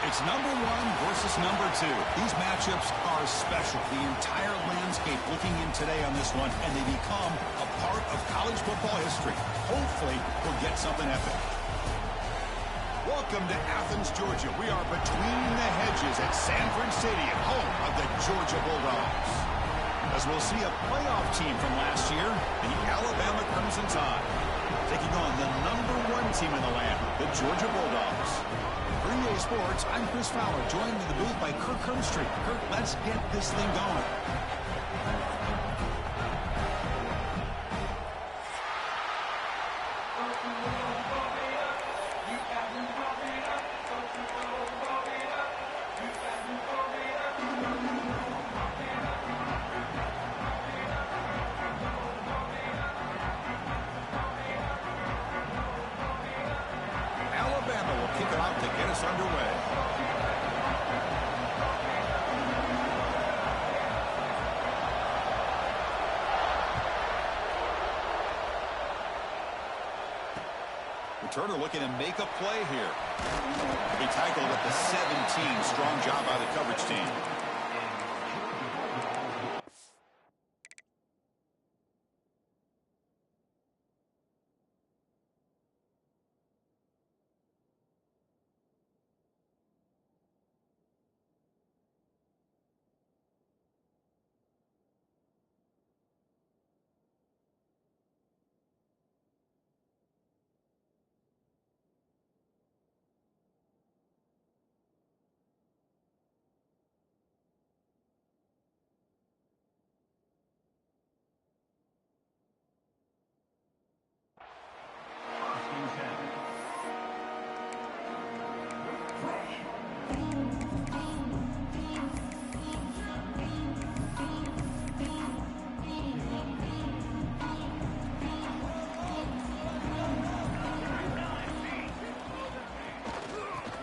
It's number 1 versus number 2. These matchups are special. The entire landscape looking in today on this one, and they become a part of college football history. Hopefully, we'll get something epic. Welcome to Athens, Georgia. We are between the hedges at Sanford Stadium, home of the Georgia Bulldogs. As we'll see a playoff team from last year, the Alabama Crimson Tide, taking on the number 1 team in the land, the Georgia Bulldogs. For EA Sports, I'm Chris Fowler, joined in the booth by Kirk Hermstreet. Kirk, let's get this thing going. Turner looking to make a play here. He tackled at the 17. Strong job by the coverage team.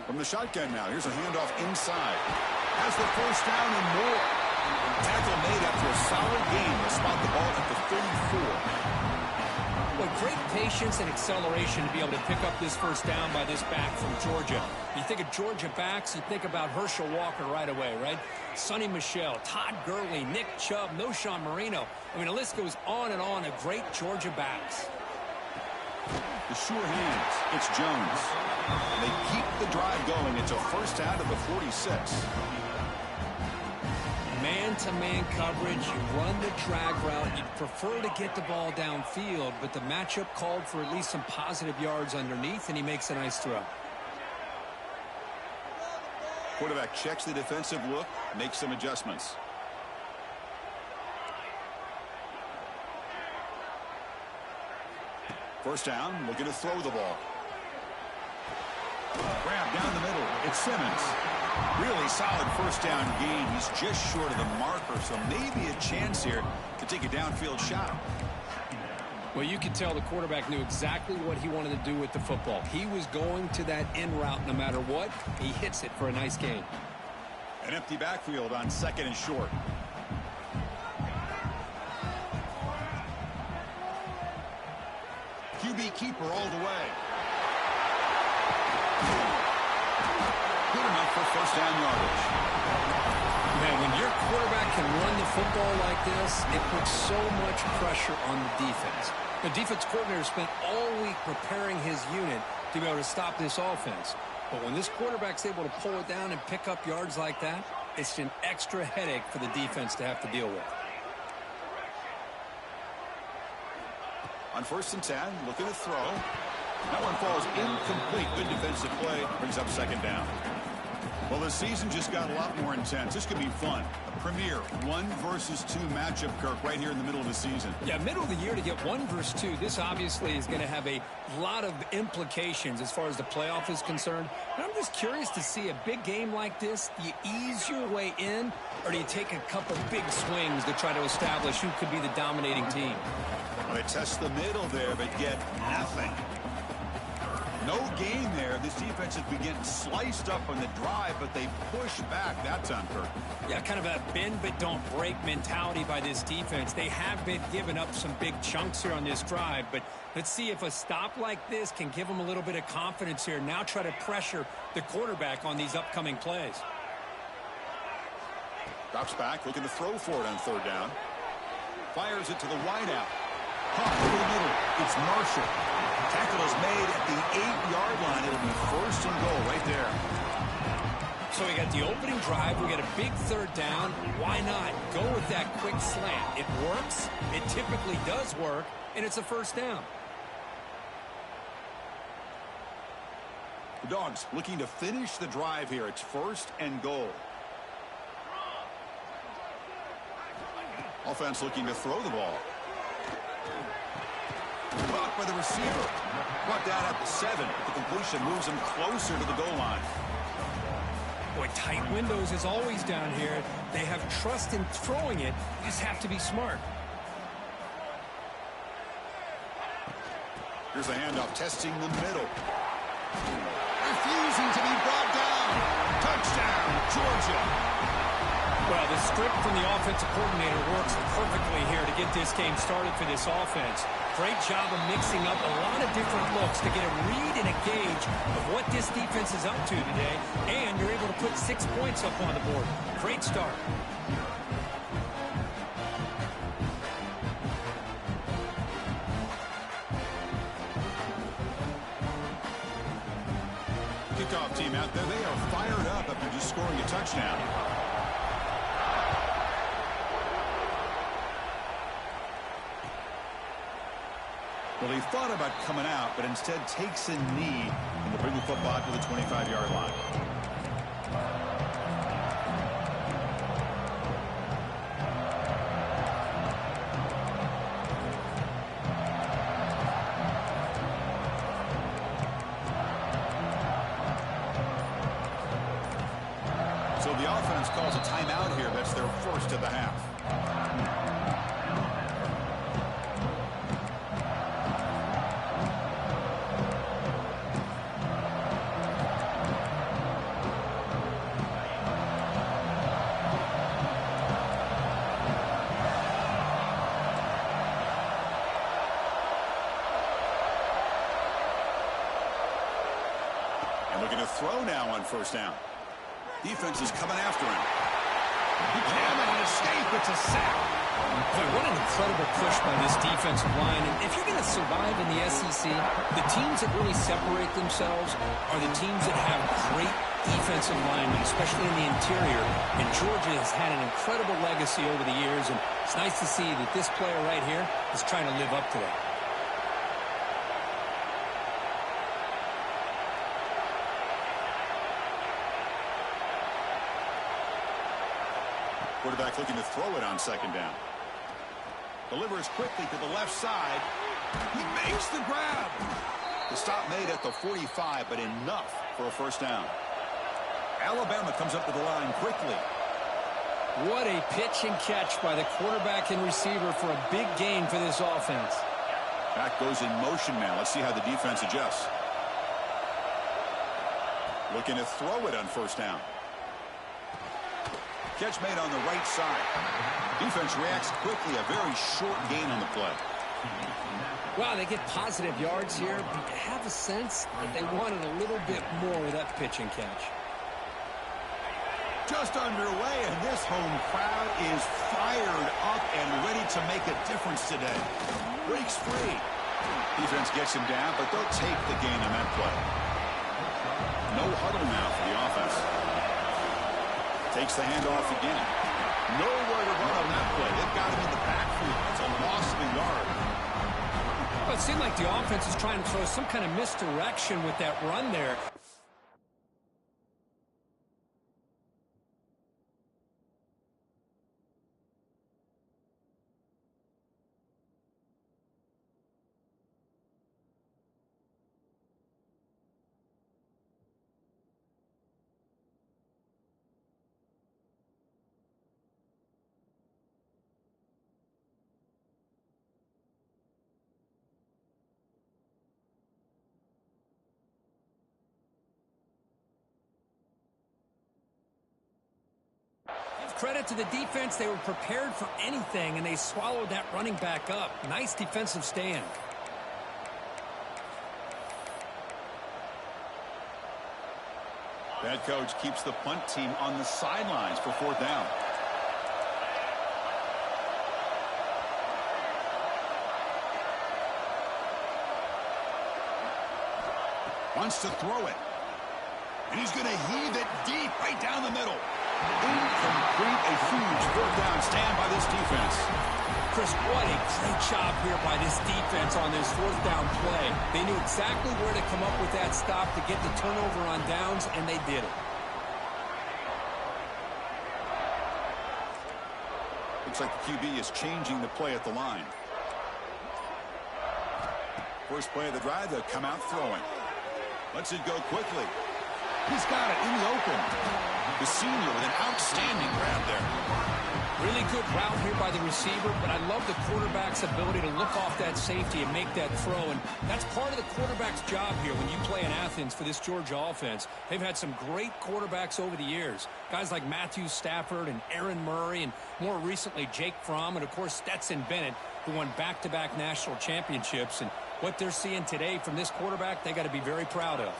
From the shotgun now, here's a handoff inside. Has the first down and more. Tackle made after a solid gain to spot the ball at the 34. Well, great patience and acceleration to be able to pick up this first down by this back from Georgia. You think of Georgia backs, you think about Herschel Walker right away, right? Sonny Michel, Todd Gurley, Nick Chubb, Noshawn Marino. I mean, the list goes on and on of great Georgia backs. The sure hands. It's Jones. They keep the drive going. It's a first down to the 46. Man-to-man coverage. You run the drag route. You prefer to get the ball downfield, but the matchup called for at least some positive yards underneath, and he makes a nice throw. Quarterback checks the defensive look, makes some adjustments. First down, looking to throw the ball. Grab down the middle. It's Simmons. Really solid first down gain. He's just short of the marker, so maybe a chance here to take a downfield shot. Well, you could tell the quarterback knew exactly what he wanted to do with the football. He was going to that in route no matter what. He hits it for a nice gain. An empty backfield on second and short. QB keeper all the way. Good enough for first down yardage. Man, when your quarterback can run the football like this, it puts so much pressure on the defense. The defense coordinator spent all week preparing his unit to be able to stop this offense. But when this quarterback's able to pull it down and pick up yards like that, it's an extra headache for the defense to have to deal with. On first and 10, looking to throw. That one falls incomplete. Good defensive play. Brings up second down. Well, the season just got a lot more intense. This could be fun. A premier 1 versus 2 matchup, Kirk, right here in the middle of the season. Yeah, middle of the year to get 1 versus 2. This obviously is going to have a lot of implications as far as the playoff is concerned. And I'm just curious to see a big game like this. Do you ease your way in, or do you take a couple big swings to try to establish who could be the dominating team? Well, they test the middle there, but get nothing. No gain there. This defense has been getting sliced up on the drive, but they push back that time, Kirk. Yeah, kind of a bend but don't break mentality by this defense. They have been giving up some big chunks here on this drive, but let's see if a stop like this can give them a little bit of confidence here. Now try to pressure the quarterback on these upcoming plays. Drops back, looking to throw for it on third down. Fires it to the wideout. Caught over the middle. It's Marshall. Tackle is made at the 8-yard line. It'll be first and goal right there. So we got the opening drive. We got a big third down. Why not go with that quick slant? It works. It typically does work, and it's a first down. The Dogs looking to finish the drive here. It's first and goal. Offense looking to throw the ball. Caught by the receiver. Brought down at the 7. The completion moves him closer to the goal line. Boy, tight windows is always down here. They have trust in throwing it. You just have to be smart. Here's a handoff testing the middle. Refusing to be brought down. Touchdown, Georgia. Well, the script from the offensive coordinator works perfectly here to get this game started for this offense. Great job of mixing up a lot of different looks to get a read and a gauge of what this defense is up to today, and you're able to put 6 points up on the board. Great start. Kickoff team out there. They are fired up after just scoring a touchdown. Well, he thought about coming out, but instead takes a knee and to bring the football to the 25-yard line. So the offense calls a timeout here. That's their first of the half. Looking to throw now on first down. Defense is coming after him. He cannot escape. It's a sack. Boy, what an incredible push by this defensive line. And if you're going to survive in the SEC, the teams that really separate themselves are the teams that have great defensive linemen, especially in the interior. And Georgia has had an incredible legacy over the years, and it's nice to see that this player right here is trying to live up to that. Quarterback looking to throw it on second down. Delivers quickly to the left side. He makes the grab. The stop made at the 45, but enough for a first down. Alabama comes up to the line quickly. What a pitch and catch by the quarterback and receiver for a big gain for this offense. Back goes in motion now. Let's see how the defense adjusts. Looking to throw it on first down. Catch made on the right side. Defense reacts quickly. A very short gain on the play. Wow, they get positive yards here, but you have a sense that they wanted a little bit more of that pitch and catch. Just underway, and this home crowd is fired up and ready to make a difference today. Breaks free. Defense gets him down, but they'll take the gain on that play. No huddle now for the offense. Takes the handoff again. Nowhere to run on that play. They've got him in the backfield. It's a loss of a yard. Well, it seemed like the offense is trying to throw some kind of misdirection with that run there. credit to the defense. They were prepared for anything, and they swallowed that running back up. Nice defensive stand. Head coach keeps the punt team on the sidelines for 4th down. Wants to throw it. And he's going to heave it deep right down the middle. Incomplete, a huge 4th down stand by this defense. Chris, what a great job here by this defense on this 4th down play. They knew exactly where to come up with that stop to get the turnover on downs, and they did it. Looks like the QB is changing the play at the line. First play of the drive, they'll come out throwing. Lets it go quickly. He's got it in the open. The senior with an outstanding grab there. Really good route here by the receiver, but I love the quarterback's ability to look off that safety and make that throw. And that's part of the quarterback's job here when you play in Athens for this Georgia offense. They've had some great quarterbacks over the years. Guys like Matthew Stafford and Aaron Murray, and more recently Jake Fromm, and of course Stetson Bennett, who won back-to-back national championships. And what they're seeing today from this quarterback, they got to be very proud of.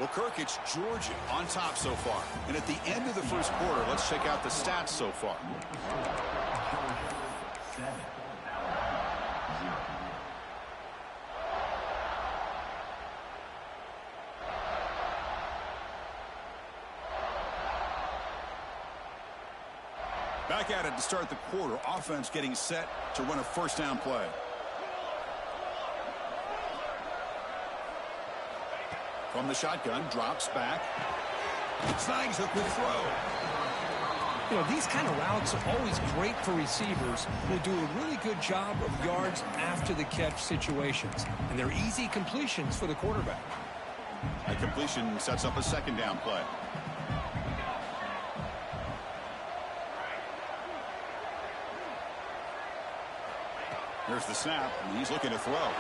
Well, Kirk, it's Georgia on top so far. And at the end of the first quarter, let's check out the stats so far. Back at it to start the quarter. Offense getting set to run a 1st down play. From the shotgun, drops back. Snags a quick throw. You know, these kind of routes are always great for receivers who do a really good job of yards after the catch situations. And they're easy completions for the quarterback. A completion sets up a 2nd down play. Here's the snap, and he's looking to throw.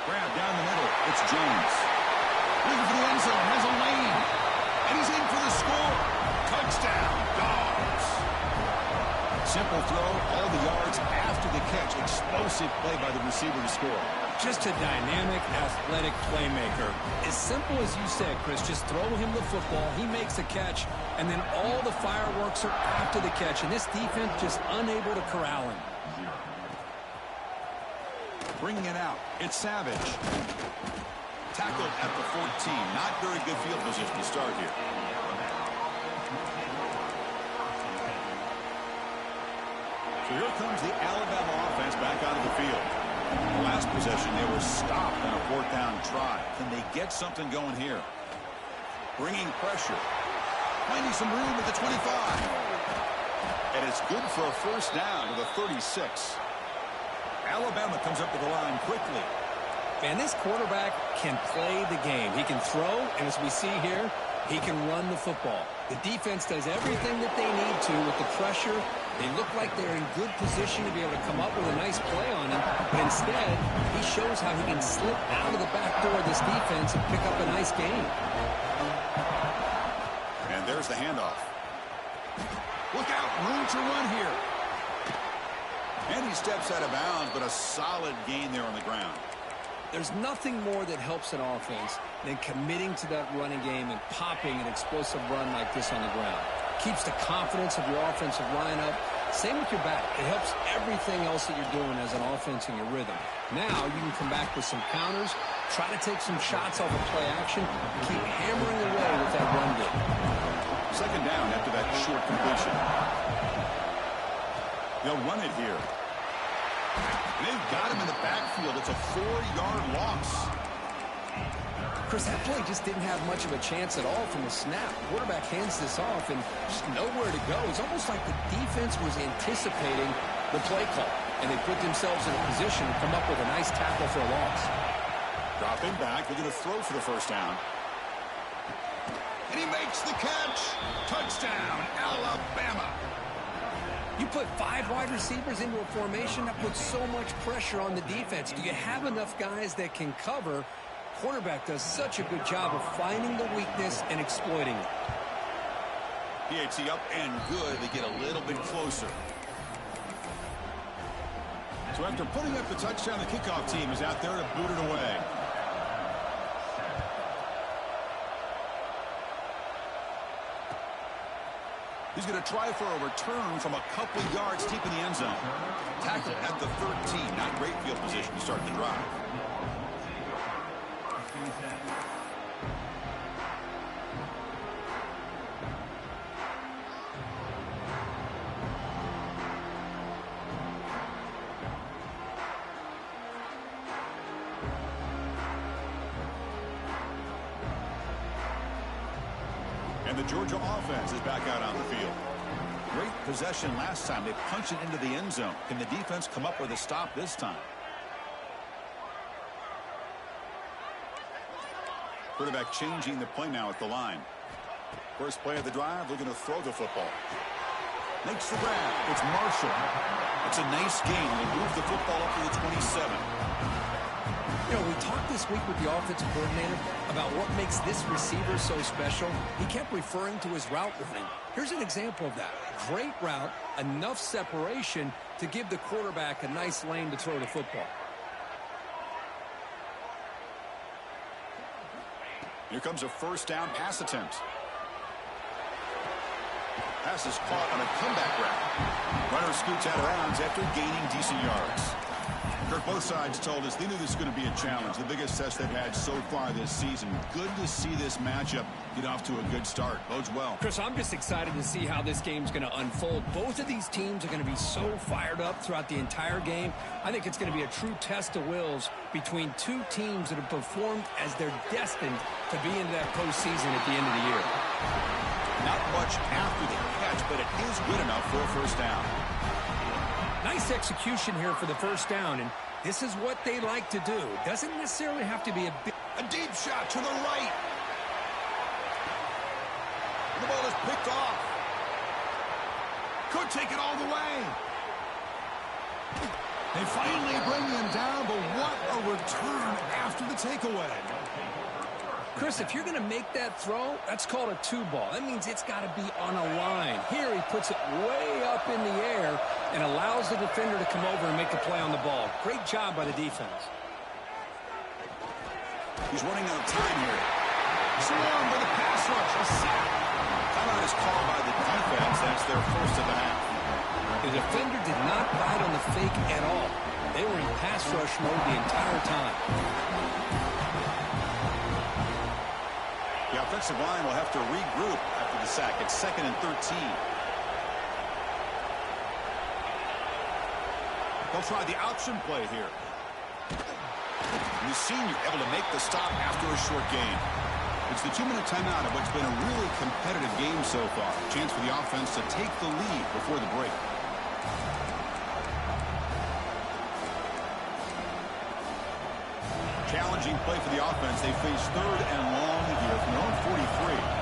Grab down the middle. It's Jones. Looking for the end zone. Has a lane. And he's in for the score. Touchdown, Dogs. Simple throw. All the yards after the catch. Explosive play by the receiver to score. Just a dynamic, athletic playmaker. As simple as you said, Chris, just throw him the football. He makes a catch, and then all the fireworks are after the catch. And this defense just unable to corral him. Bringing it out. It's Savage. Tackled at the 14. Not very good field position to start here. So here comes the Alabama offense back onto the field. The last possession, they were stopped on a 4th down try. Can they get something going here? Bringing pressure. Finding some room at the 25. And it's good for a 1st down to the 36. Alabama comes up to the line quickly. Man, this quarterback can play the game. He can throw, and as we see here, he can run the football. The defense does everything that they need to with the pressure. They look like they're in good position to be able to come up with a nice play on him, but instead, he shows how he can slip out of the back door of this defense and pick up a nice gain. And there's the handoff. Look out, room to run here. And he steps out of bounds, but a solid gain there on the ground. There's nothing more that helps an offense than committing to that running game and popping an explosive run like this on the ground. Keeps the confidence of your offensive lineup. Same with your back. It helps everything else that you're doing as an offense in your rhythm. Now you can come back with some counters, try to take some shots off of play action, and keep hammering away with that run game. 2nd down after that short completion. They'll run it here. They've got him in the backfield. It's a 4-yard loss. Chris, that play just didn't have much of a chance at all from the snap. The quarterback hands this off and just nowhere to go. It's almost like the defense was anticipating the play call, and they put themselves in a position to come up with a nice tackle for a loss. Dropping back. They're going to throw for the 1st down. And he makes the catch. Touchdown, Alabama. You put 5 wide receivers into a formation, that puts so much pressure on the defense. Do you have enough guys that can cover? Quarterback does such a good job of finding the weakness and exploiting it. PAT up and good. They get a little bit closer. So after putting up the touchdown, the kickoff team is out there to boot it away. He's going to try for a return from a couple yards deep in the end zone. Tackle at the 13. Not great field position to start the drive. And the Georgia offense is back out on the field. Great possession last time. They punched it into the end zone. Can the defense come up with a stop this time? Quarterback changing the play now at the line. First play of the drive, looking to throw the football. Makes the grab. It's Marshall. It's a nice game. They move the football up to the 27. You know, we talked this week with the offensive coordinator about what makes this receiver so special. He kept referring to his route running. Here's an example of that. Great route, enough separation to give the quarterback a nice lane to throw the football. Here comes a first down pass attempt. Pass is caught on a comeback route. Runner scoots out of bounds after gaining decent yards. Kirk, both sides told us they knew this was going to be a challenge. The biggest test they've had so far this season. Good to see this matchup get off to a good start. Bodes well. Chris, I'm just excited to see how this game's going to unfold. Both of these teams are going to be so fired up throughout the entire game. I think it's going to be a true test of wills between two teams that have performed as they're destined to be into that postseason at the end of the year. Not much after the catch, but it is good enough for a first down. Nice execution here for the first down, and this is what they like to do. Doesn't necessarily have to be a deep shot to the right. The ball is picked off. Could take it all the way. They finally bring him down, but what a return after the takeaway. Chris, if you're going to make that throw, that's called a 2-ball. That means it's got to be on a line. Here he puts it way up in the air and allows the defender to come over and make a play on the ball. Great job by the defense. He's running out of time here. Swarmed by the pass rush. A sack. Timeout is called by the defense. That's their first of the half. The defender did not bite on the fake at all. They were in pass rush mode the entire time. The offensive line will have to regroup after the sack. It's 2nd and 13. They'll try the option play here. And the senior able to make the stop after a short game. It's the 2-minute timeout of what's been a really competitive game so far. Chance for the offense to take the lead before the break. Challenging play for the offense. They face 3rd and long here from their own 43.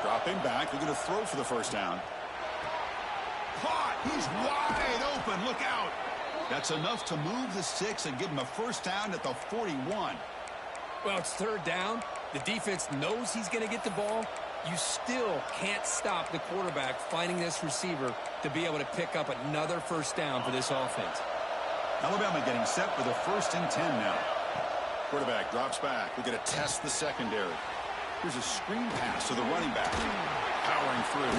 Dropping back. They're going to throw for the first down. Caught. He's wide open. Look out. That's enough to move the sticks and give him a first down at the 41. Well, it's 3rd down. The defense knows he's going to get the ball. You still can't stop the quarterback finding this receiver to be able to pick up another first down for this offense. Alabama getting set for the 1st and 10 now. Quarterback drops back. We're going to test the secondary. Here's a screen pass to the running back. Powering through.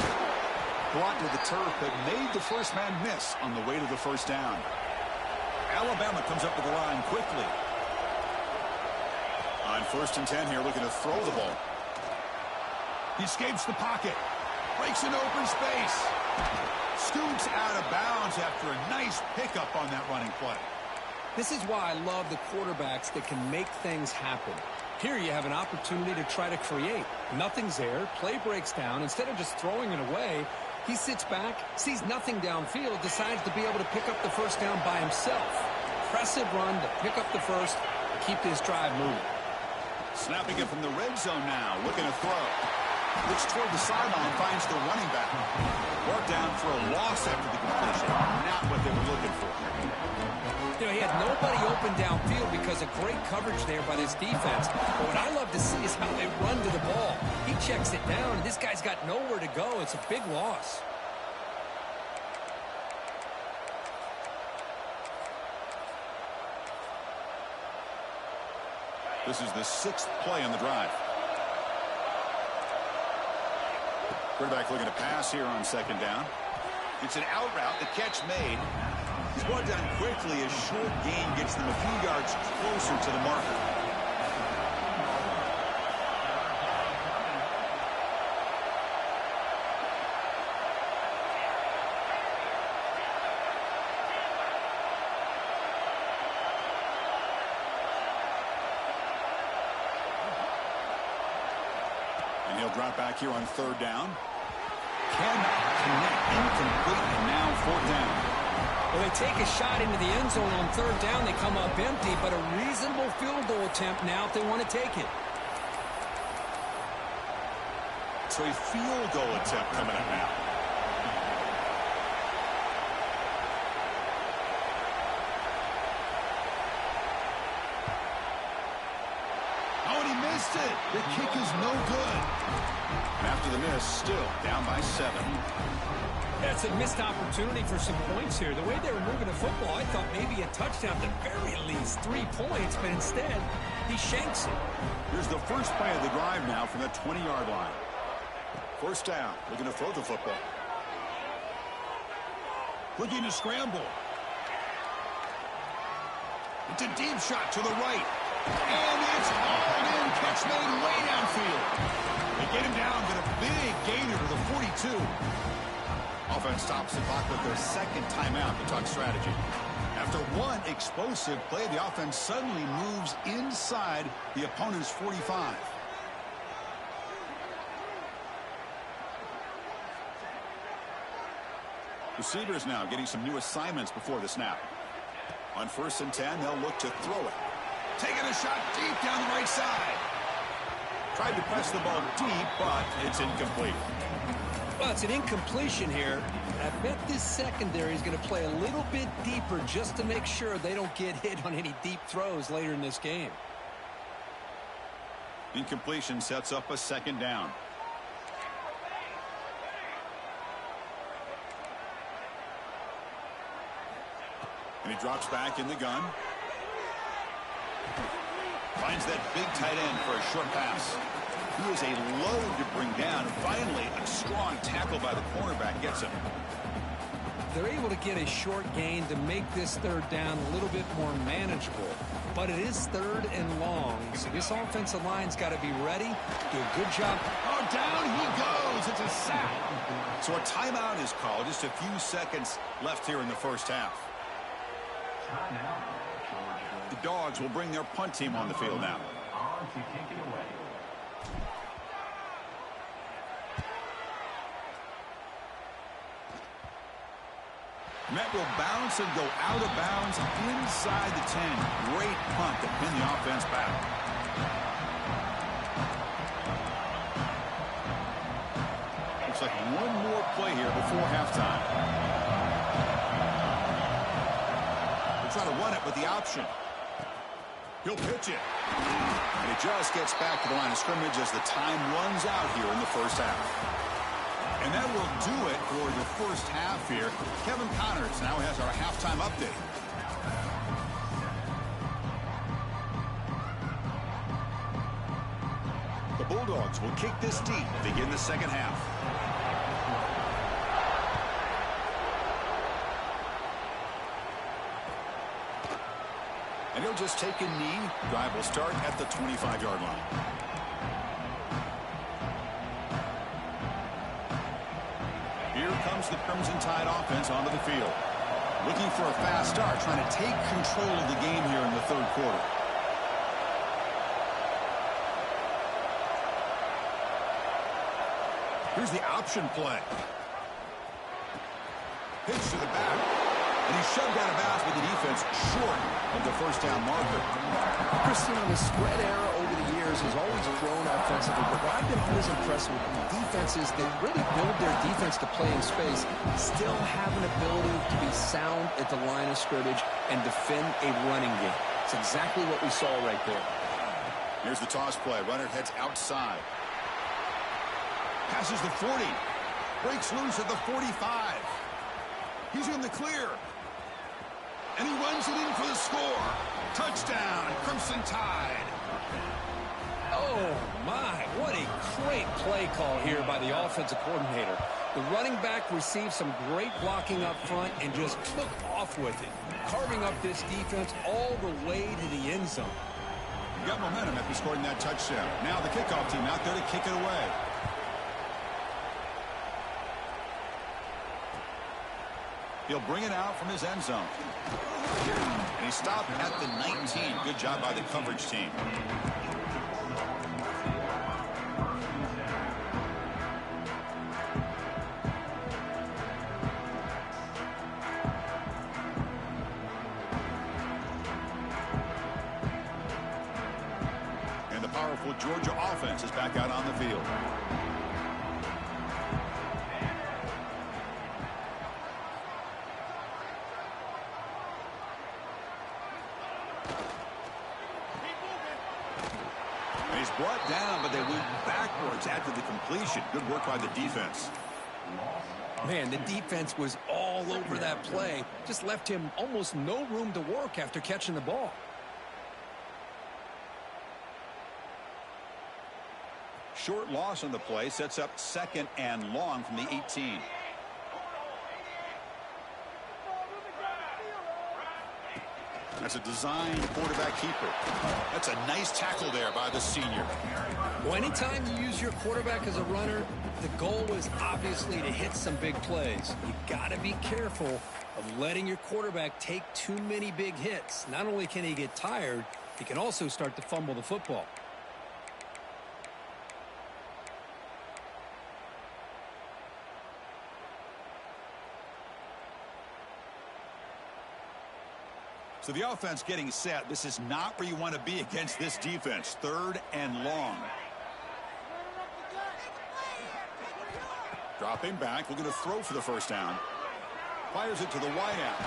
Brought to the turf, but made the first man miss on the way to the first down. Alabama comes up to the line quickly. On 1st and 10 here, looking to throw the ball. He escapes the pocket. Breaks into open space. Scoots out of bounds after a nice pickup on that running play. This is why I love the quarterbacks that can make things happen. Here you have an opportunity to try to create. Nothing's there. Play breaks down. Instead of just throwing it away, he sits back, sees nothing downfield, decides to be able to pick up the first down by himself. Impressive run to pick up the first and keep this drive moving. Snapping it from the red zone now, looking to throw. Looks toward the sideline, finds the running back. Brought down for a loss after the completion. Not what they were looking for. You know, he had nobody open downfield because of great coverage there by this defense. But what I love to see is how they run to the ball. He checks it down, and this guy's got nowhere to go. It's a big loss. This is the 6th play on the drive. Quarterback looking to pass here on 2nd down. It's an out route. The catch made. He's brought down quickly as short gain gets them a few yards closer to the marker. And he'll drop back here on 3rd down. Cannot connect, incomplete, and now 4th down. Well, they take a shot into the end zone on 3rd down. They come up empty, but a reasonable field goal attempt now if they want to take it. So a field goal attempt coming up now. Oh, and he missed it. The kick is no good. And after the miss, still down by 7. That's a missed opportunity for some points here. The way they were moving the football, I thought maybe a touchdown, at the very least 3 points, but instead, he shanks it. Here's the first play of the drive now from the 20-yard line. 1st down, looking to throw the football. Looking to scramble. It's a deep shot to the right. And it's hauled in, catch made way downfield. They get him down, but a big gainer to the 42. Offense stops the clock with their 2nd timeout to talk strategy. After one explosive play, the offense suddenly moves inside the opponent's 45. Receivers now getting some new assignments before the snap. On 1st and 10, they'll look to throw it. Taking a shot deep down the right side. Tried to press the ball deep, but it's incomplete. Well, it's an incompletion here. I bet this secondary is going to play a little bit deeper just to make sure they don't get hit on any deep throws later in this game. Incompletion sets up a 2nd down. And he drops back in the gun. Finds that big tight end for a short pass. He is a load to bring down. And finally, a strong tackle by the cornerback gets him. They're able to get a short gain to make this 3rd down a little bit more manageable. But it is 3rd and long, so this offensive line's got to be ready. Do a good job. Oh, down he goes. It's a sack. So a timeout is called. Just a few seconds left here in the 1st half. The Dogs will bring their punt team on the field now. Met will bounce and go out of bounds inside the 10. Great punt to pin the offense back. Looks like one more play here before halftime. We'll try to run it with the option. He'll pitch it. And it just gets back to the line of scrimmage as the time runs out here in the 1st half. And that will do it for the 1st half here. Kevin Connors now has our halftime update. The Bulldogs will kick this deep to begin the 2nd half. And he'll just take a knee. Drive will start at the 25-yard line. Here comes the Crimson Tide offense onto the field. Looking for a fast start, trying to take control of the game here in the 3rd quarter. Here's the option play. Pitch to the back. And he shoved out of bounds with the defense short of the first down marker. Christian, on the spread era over the years, has always grown offensively, but what I've been always impressed with defenses that really build their defense to play in space still have an ability to be sound at the line of scrimmage and defend a running game. It's exactly what we saw right there. Here's the toss play. Runner heads outside. Passes the 40. Breaks loose at the 45. He's in the clear. And he runs it in for the score. Touchdown, Crimson Tide. Oh, my. What a great play call here by the offensive coordinator. The running back received some great blocking up front and just took off with it, carving up this defense all the way to the end zone. You got momentum after scoring that touchdown. Now the kickoff team out there to kick it away. He'll bring it out from his end zone. And he stopped at the 19. Good job by the coverage team. And the powerful Georgia offense is back out on the field. He's brought down, but they went backwards after the completion. Good work by the defense. Man, the defense was all over that play. Just left him almost no room to work after catching the ball. Short loss on the play sets up 2nd and long from the 18. That's a designed quarterback keeper. That's a nice tackle there by the senior. Well, anytime you use your quarterback as a runner, the goal is obviously to hit some big plays. You got to be careful of letting your quarterback take too many big hits. Not only can he get tired, he can also start to fumble the football. So the offense getting set. This is not where you want to be against this defense. 3rd and long. Dropping back, looking to throw for the first down. Fires it to the wideout.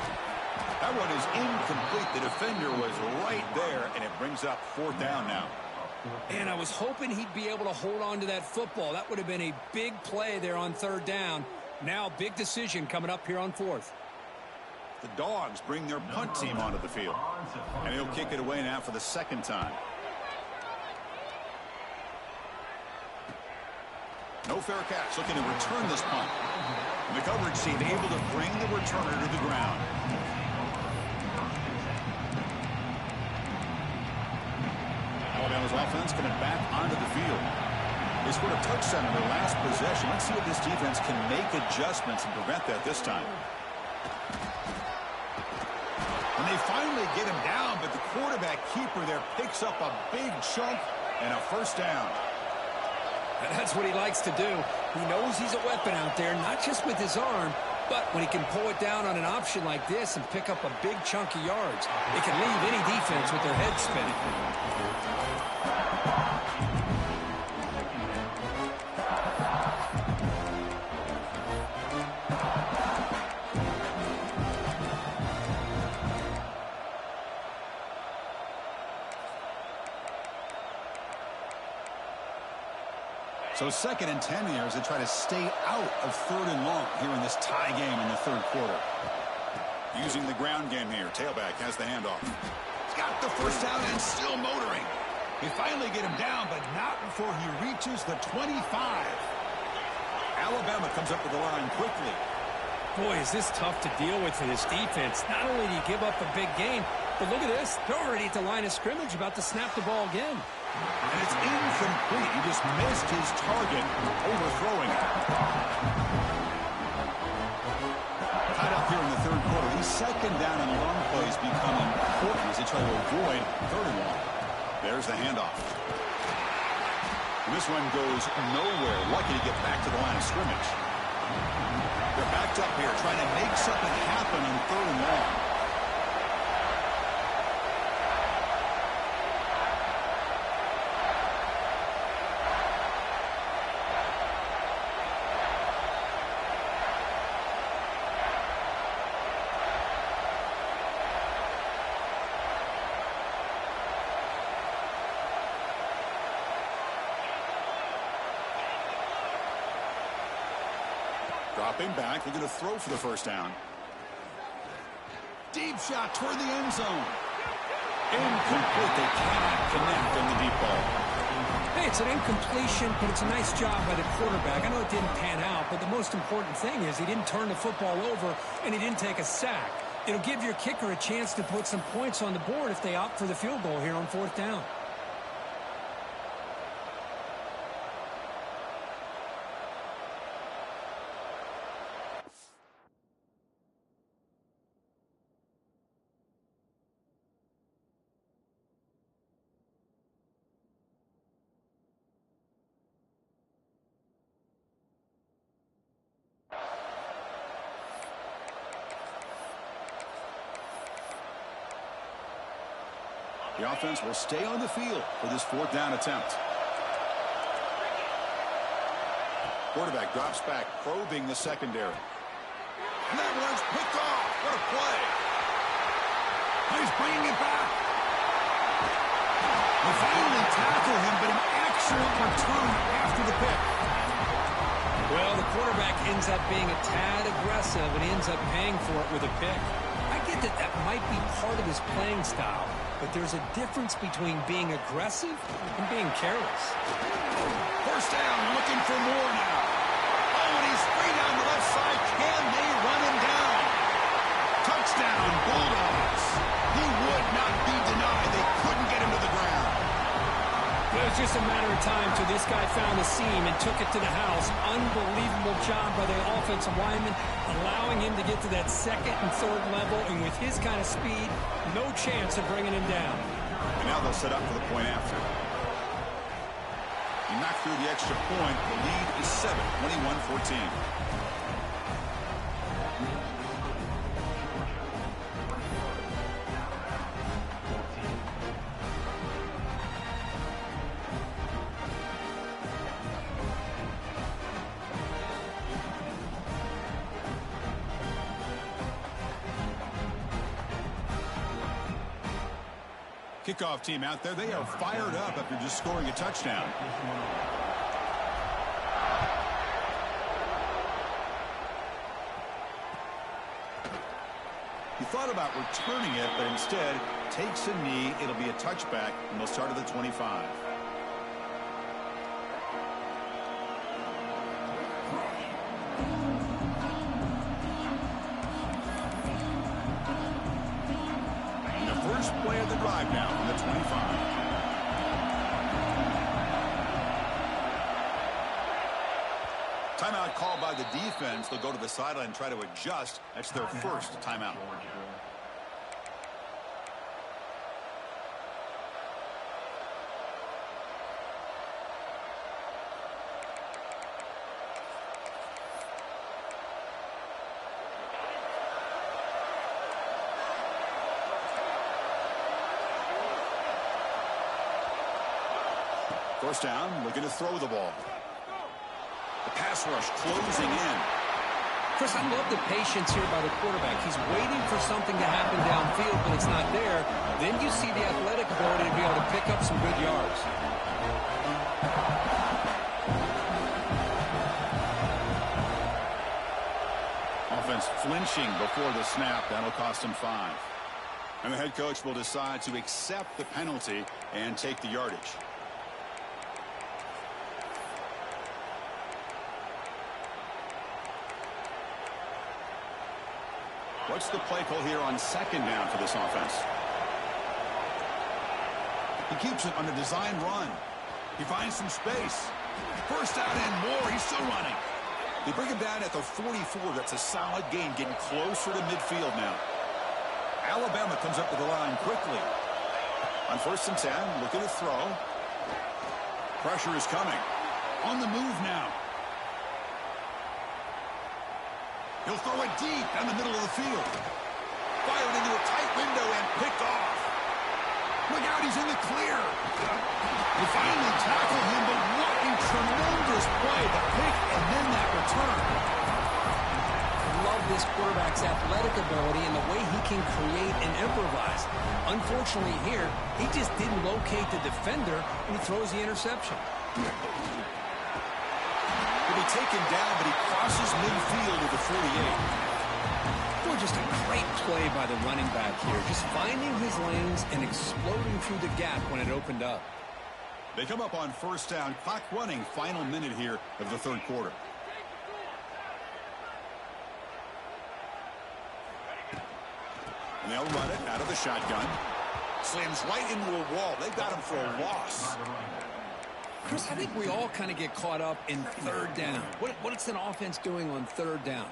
That one is incomplete. The defender was right there, and it brings up 4th down now. And I was hoping he'd be able to hold on to that football. That would have been a big play there on 3rd down. Now, big decision coming up here on 4th. The Dogs bring their punt team onto the field. And he'll kick it away now for the 2nd time. No fair catch, looking to return this punt. And the coverage team able to bring the returner to the ground. Alabama's offense coming back onto the field. They scored a touchdown in their last possession. Let's see if this defense can make adjustments and prevent that this time. And they finally get him down, but the quarterback keeper there picks up a big chunk and a first down. And that's what he likes to do. He knows he's a weapon out there, not just with his arm, but when he can pull it down on an option like this and pick up a big chunk of yards, it can leave any defense with their head spinning. So 2nd and 10 here as they try to stay out of 3rd and long here in this tie game in the 3rd quarter. Using the ground game here. Tailback has the handoff. He's got the first down and still motoring. They finally get him down, but not before he reaches the 25. Alabama comes up to the line quickly. Boy, is this tough to deal with for this defense. Not only do you give up a big gain, but look at this. They're already at the line of scrimmage, about to snap the ball again. And it's incomplete. He just missed his target, overthrowing it. Tied up here in the 3rd quarter. These 2nd down and long plays become important as they try to avoid 3rd and long. There's the handoff. And this one goes nowhere. Lucky to get back to the line of scrimmage. They're backed up here trying to make something happen on 3rd and long. Dropping back, they're going to throw for the first down. Deep shot toward the end zone. Incomplete. They cannot connect on the deep ball. Hey, it's an incompletion, but it's a nice job by the quarterback. I know it didn't pan out, but the most important thing is he didn't turn the football over and he didn't take a sack. It'll give your kicker a chance to put some points on the board if they opt for the field goal here on 4th down. The offense will stay on the field for this 4th down attempt. Quarterback drops back, probing the secondary. And that one's picked off. What a play. He's bringing it back. They finally tackle him, but an excellent return after the pick. Well, the quarterback ends up being a tad aggressive and ends up paying for it with a pick. I get that that might be part of his playing style, but there's a difference between being aggressive and being careless. First down, looking for more now. Oh, and he's free down the left side. Can they run him down? Touchdown, Bulldogs. He would not be denied. They couldn't get him to the ground. It was just a matter of time till this guy found the seam and took it to the house. Unbelievable job by the offensive lineman, allowing him to get to that 2nd and 3rd level, and with his kind of speed, no chance of bringing him down. And now they'll set up for the point after. He knocked through the extra point. The lead is 7, 21-14. Kickoff team out there. They are fired up after just scoring a touchdown. He thought about returning it, but instead takes a knee. It'll be a touchback, and they'll start at the 25. Play of the drive now from the 25. Timeout called by the defense. They'll go to the sideline and try to adjust. That's their first timeout. First down, looking to throw the ball. The pass rush closing in. Chris, I love the patience here by the quarterback. He's waiting for something to happen downfield, but it's not there. Then you see the athletic ability to be able to pick up some good yards. Offense flinching before the snap. That'll cost him 5. And the head coach will decide to accept the penalty and take the yardage. What's the play call here on 2nd down for this offense? He keeps it on a design run. He finds some space. First out and more. He's still running. They bring him down at the 44. That's a solid gain, getting closer to midfield now. Alabama comes up with the line quickly. On 1st and 10, looking to throw. Pressure is coming. On the move now. He'll throw it deep down the middle of the field. Fired into a tight window and picked off. Look out, he's in the clear. They finally tackled him, but what a tremendous play. The pick and then that return. Love this quarterback's athletic ability and the way he can create and improvise. Unfortunately here, he just didn't locate the defender and he throws the interception. He'll be taken down, but he crosses midfield to the 48. Boy, just a great play by the running back here. Just finding his lanes and exploding through the gap when it opened up. They come up on first down. Clock running, final minute here of the third quarter. And they'll run it out of the shotgun. Slams right into a wall. They've got him for a loss. Chris, I think we all kind of get caught up in third down. What's an offense doing on third down?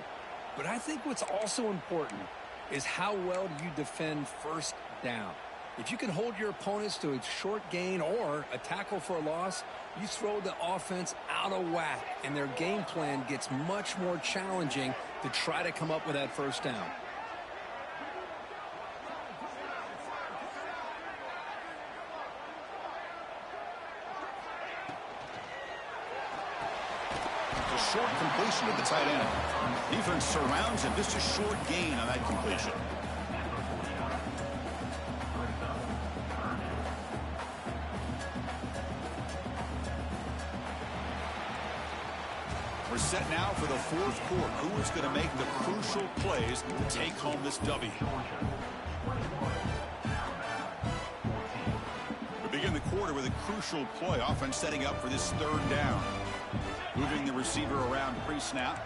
But I think what's also important is how well do you defend first down. If you can hold your opponents to a short gain or a tackle for a loss, you throw the offense out of whack, and their game plan gets much more challenging to try to come up with that first down. Short completion to the tight end. Defense surrounds him. Just a short gain on that completion. We're set now for the fourth quarter. Who is going to make the crucial plays to take home this W? We begin the quarter with a crucial play. Offense setting up for this third down. Moving the receiver around pre-snap.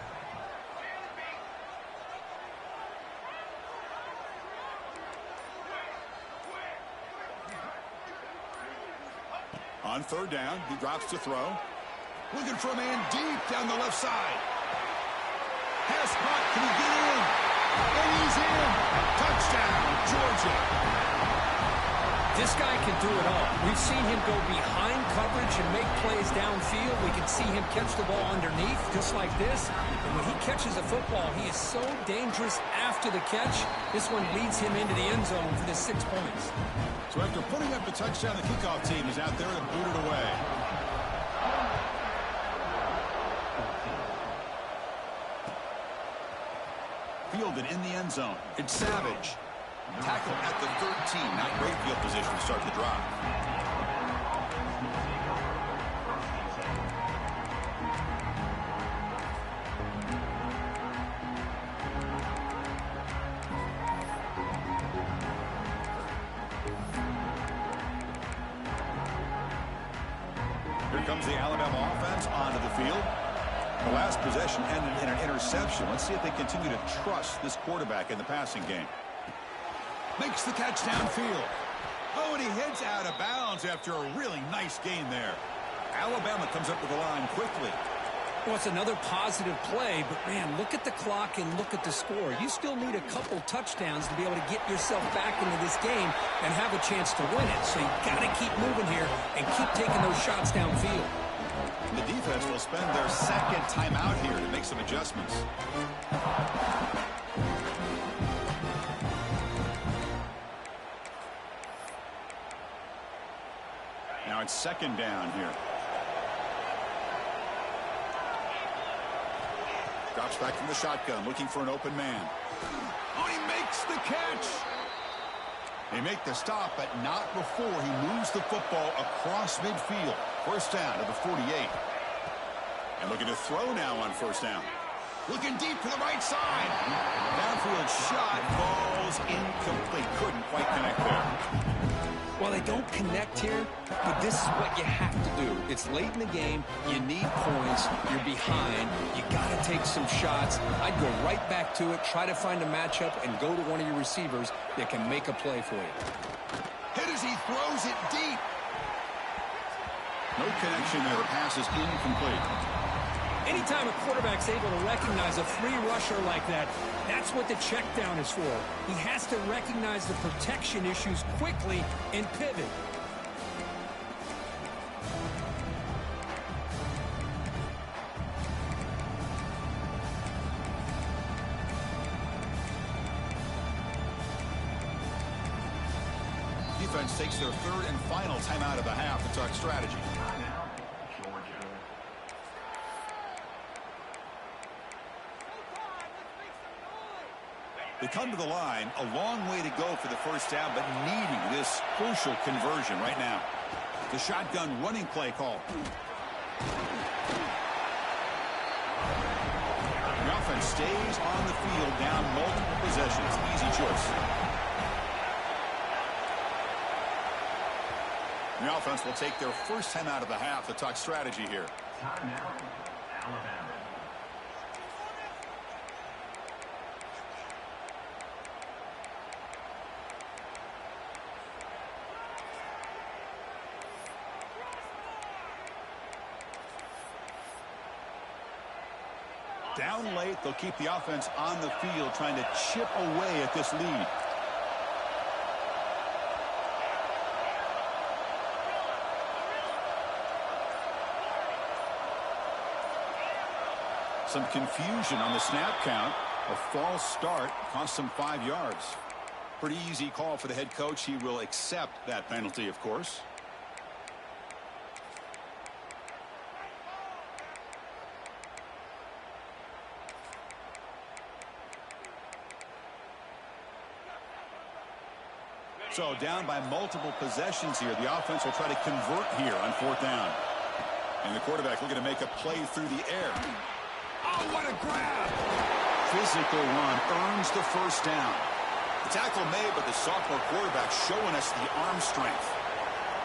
On third down, he drops to throw. Looking for a man deep down the left side. Has caught, can he get in? And he's in. Touchdown, Georgia. This guy can do it all. We've seen him go behind coverage and make plays downfield. We can see him catch the ball underneath, just like this. And when he catches a football, he is so dangerous after the catch. This one leads him into the end zone for the 6 points. So after putting up the touchdown, the kickoff team is out there to boot it away. Fielded in the end zone. It's Savage. Tackle at the 13. Not great field position to start the drive. Here comes the Alabama offense onto the field. The last possession ended in an interception. Let's see if they continue to trust this quarterback in the passing game. Makes the catch downfield. Oh, and he heads out of bounds after a really nice gain there. Alabama comes up with the line quickly. Well, it's another positive play, but, man, look at the clock and look at the score. You still need a couple touchdowns to be able to get yourself back into this game and have a chance to win it. So you've got to keep moving here and keep taking those shots downfield. The defense will spend their second timeout here to make some adjustments. Now it's second down here. Drops back from the shotgun, looking for an open man. Oh, he makes the catch. They make the stop, but not before he moves the football across midfield. First down to the 48. And looking to throw now on first down. Looking deep to the right side. Downfield shot falls incomplete. Couldn't quite connect there. Well, they don't connect here, but this is what you have to do. It's late in the game. You need points. You're behind. You got to take some shots. I'd go right back to it, try to find a matchup, and go to one of your receivers that can make a play for you. Hit as he throws it deep. No connection there. The pass is incomplete. Anytime a quarterback's able to recognize a free rusher like that, that's what the check down is for. He has to recognize the protection issues quickly and pivot. offense takes their third and final timeout of the half to talk strategy. They come to the line, a long way to go for the first down, but needing this crucial conversion right now. The shotgun running play call. The offense stays on the field down multiple possessions. Easy choice. The offense will take their first time out of the half to talk strategy here. Timeout, Alabama. Down late, they'll keep the offense on the field trying to chip away at this lead. Some confusion on the snap count. A false start cost them 5 yards. Pretty easy call for the head coach. He will accept that penalty, of course. So down by multiple possessions here. The offense will try to convert here on fourth down. And the quarterback looking to make a play through the air. Oh, what a grab! Physical run earns the first down. The tackle made, but the sophomore quarterback showing us the arm strength.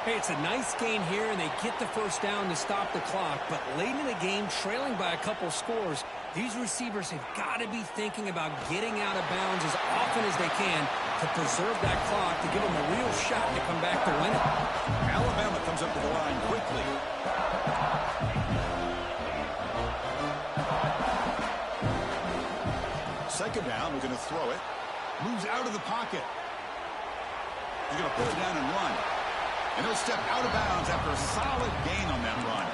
Hey, it's a nice gain here, and they get the first down to stop the clock. But late in the game, trailing by a couple scores, these receivers have got to be thinking about getting out of bounds as often as they can to preserve that clock, to give them a real shot to come back to win it. Alabama comes up to the line quickly. Second down, we're going to throw it. Moves out of the pocket. He's going to put it down and run. And he'll step out of bounds after a solid gain on that run.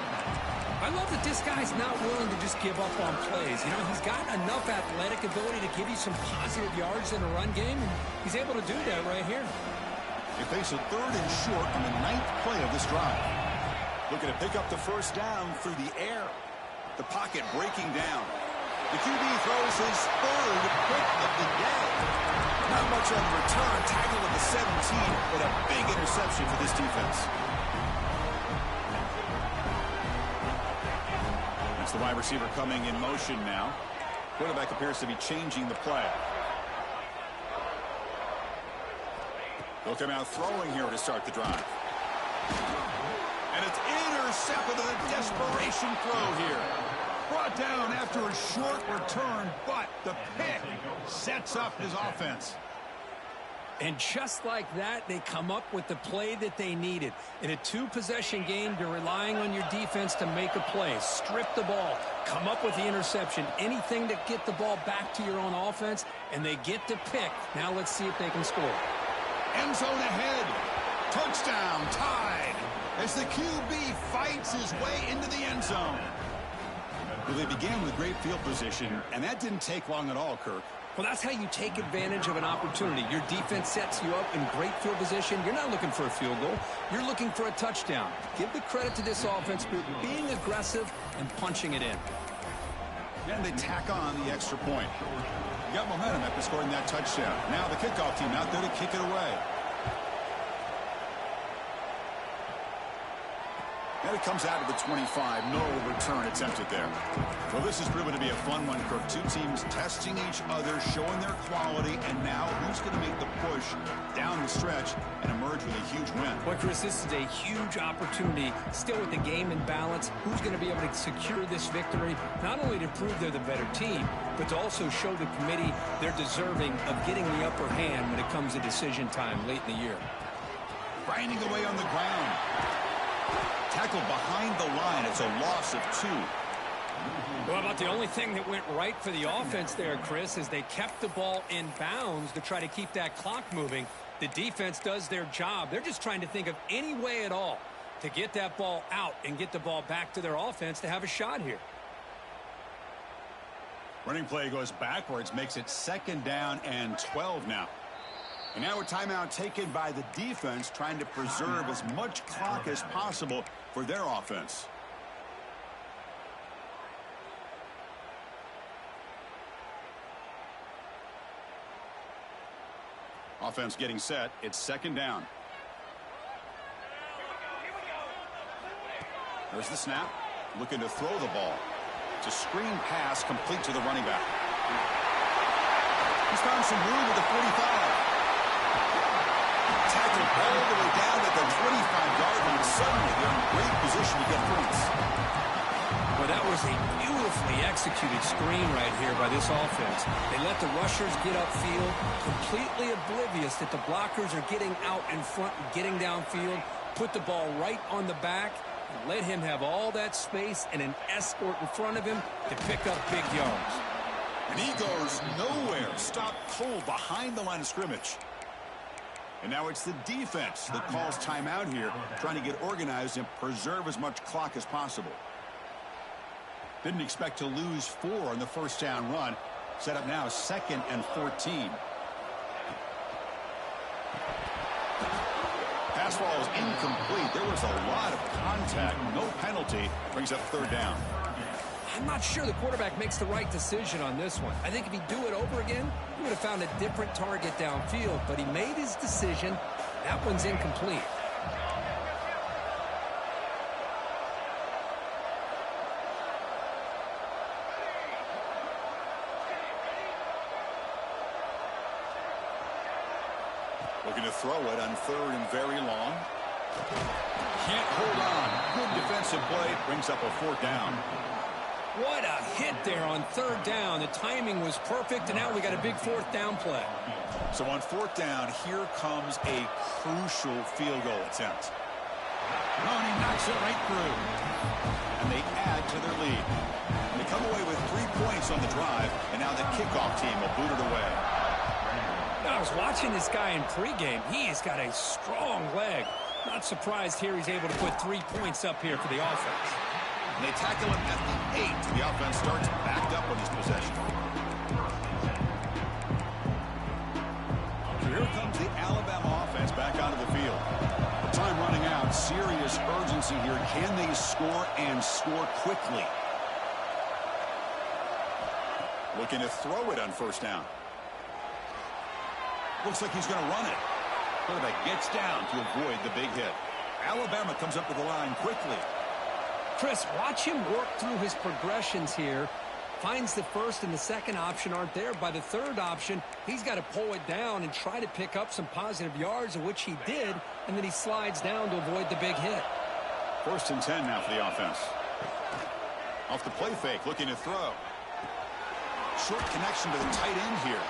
I love that this guy's not willing to just give up on plays. You know, he's got enough athletic ability to give you some positive yards in a run game, and he's able to do that right here. They face a third and short on the 9th play of this drive. Looking to pick up the first down through the air. The pocket breaking down. The QB throws his third pick of the day. Not much on the return. Tackle at the 17, but a big interception for this defense. That's the wide receiver coming in motion now. Quarterback appears to be changing the play. They'll come out throwing here to start the drive. And it's intercepted with a desperation throw here. Brought down after a short return, but the pick sets up his offense. And just like that, they come up with the play that they needed. In a two-possession game, they're relying on your defense to make a play. Strip the ball, come up with the interception, anything to get the ball back to your own offense, and they get the pick. Now let's see if they can score. End zone ahead. Touchdown, tied, as the QB fights his way into the end zone. Well, they began with great field position, and that didn't take long at all, Kirk. Well, that's how you take advantage of an opportunity. Your defense sets you up in great field position. You're not looking for a field goal. You're looking for a touchdown. Give the credit to this offense for being aggressive and punching it in. And they tack on the extra point. You got momentum after scoring that touchdown. Now the kickoff team out there to kick it away. And it comes out of the 25. No return attempted there. Well, this has proven to be a fun one, Kirk. Two teams testing each other, showing their quality, and now who's going to make the push down the stretch and emerge with a huge win? Well, Chris, this is a huge opportunity. Still with the game in balance, who's going to be able to secure this victory? Not only to prove they're the better team, but to also show the committee they're deserving of getting the upper hand when it comes to decision time late in the year. Grinding away on the ground. Tackled behind the line. It's a loss of 2. Well, about the only thing that went right for the offense there, Chris, is they kept the ball in bounds to try to keep that clock moving. The defense does their job. They're just trying to think of any way at all to get that ball out and get the ball back to their offense to have a shot here. Running play goes backwards, makes it 2nd down and 12 now. And now a timeout taken by the defense, trying to preserve as much clock as possible for their offense. Offense getting set. It's second down. There's the snap. Looking to throw the ball. It's a screen pass complete to the running back. He's found some room at the 45. Tackled all the way down at the 25-yard line. Suddenly they're in great position to get points. Well, that was a beautifully executed screen right here by this offense. They let the rushers get upfield, completely oblivious that the blockers are getting out in front and getting downfield, put the ball right on the back, and let him have all that space and an escort in front of him to pick up big yards. And he goes nowhere. Stop cold behind the line of scrimmage. And now it's the defense that calls timeout here, trying to get organized and preserve as much clock as possible. Didn't expect to lose 4 on the first down run. Set up now 2nd and 14. Pass ball is incomplete. There was a lot of contact. No penalty. Brings up 3rd down. I'm not sure the quarterback makes the right decision on this one. I think if he'd do it over again, he would have found a different target downfield, but he made his decision. That one's incomplete. Looking to throw it on 3rd and very long. Can't hold on. Good defensive play. Brings up a 4th down. What a hit there on 3rd down. The timing was perfect, and now we got a big 4th down play. So on 4th down, here comes a crucial field goal attempt. Oh, and he knocks it right through. And they add to their lead. They come away with 3 points on the drive, and now the kickoff team will boot it away. I was watching this guy in pregame. He's got a strong leg. Not surprised here he's able to put 3 points up here for the offense. And they tackle him at the 8. The offense starts backed up on his possession. So here comes the Alabama offense back onto the field. The time running out. Serious urgency here. Can they score and score quickly? Looking to throw it on 1st down. Looks like he's going to run it. Quarterback gets down to avoid the big hit. Alabama comes up to the line quickly. Chris, watch him work through his progressions here. Finds the 1st and the 2nd option aren't there. By the 3rd option, he's got to pull it down and try to pick up some positive yards, of which he did, and then he slides down to avoid the big hit. 1st and 10 now for the offense. Off the play fake, looking to throw. Short connection to the tight end here.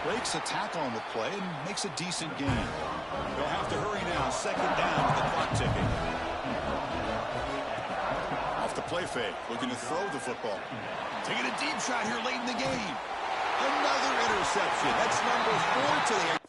Breaks a tackle on the play and makes a decent gain. They'll have to hurry now. 2nd down with the clock ticking. Off the play fake, looking to throw the football. Taking a deep shot here late in the game. Another interception. That's number 4 today.